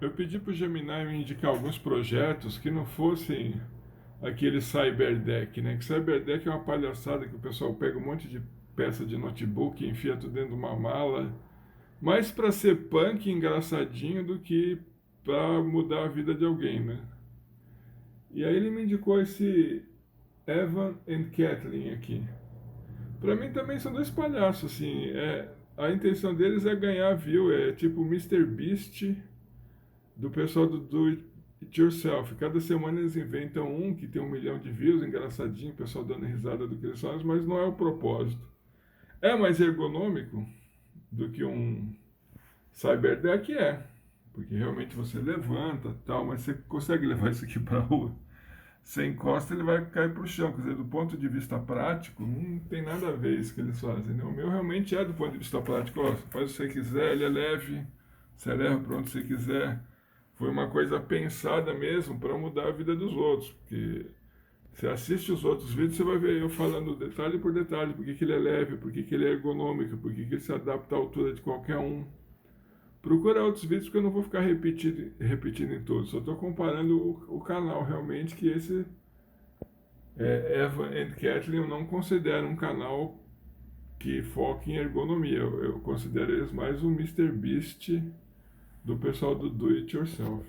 Eu pedi para o Gemini me indicar alguns projetos que não fossem aquele Cyberdeck, né? Que Cyberdeck é uma palhaçada que o pessoal pega um monte de peça de notebook e enfia tudo dentro de uma mala. Mais para ser punk e engraçadinho do que para mudar a vida de alguém, né? E aí ele me indicou esse Evan and Kathleen aqui. Para mim também são dois palhaços, assim. A intenção deles é ganhar view, é tipo o Mister Beast do pessoal do It Yourself. Cada semana eles inventam um que tem 1 milhão de views, engraçadinho, o pessoal dando risada do que eles fazem, mas não é o propósito. É mais ergonômico do que um Cyberdeck, porque realmente você levanta tal, mas você consegue levar isso aqui para a rua. Você encosta, ele vai cair para o chão. Quer dizer, do ponto de vista prático, não tem nada a ver isso que eles fazem, né? O meu realmente é do ponto de vista prático. Ó, você faz o que você quiser, ele é leve, você leva para onde você quiser. Foi uma coisa pensada mesmo para mudar a vida dos outros. Porque você assiste os outros vídeos, você vai ver eu falando detalhe por detalhe, por que ele é leve, por que ele é ergonômico, por que ele se adapta à altura de qualquer um. Procura outros vídeos porque eu não vou ficar repetindo em todos. Só estou comparando o canal realmente, que esse Eva and Kathleen eu não considero um canal que foca em ergonomia. Eu considero eles mais o Mister Beast do pessoal do Do It Yourself.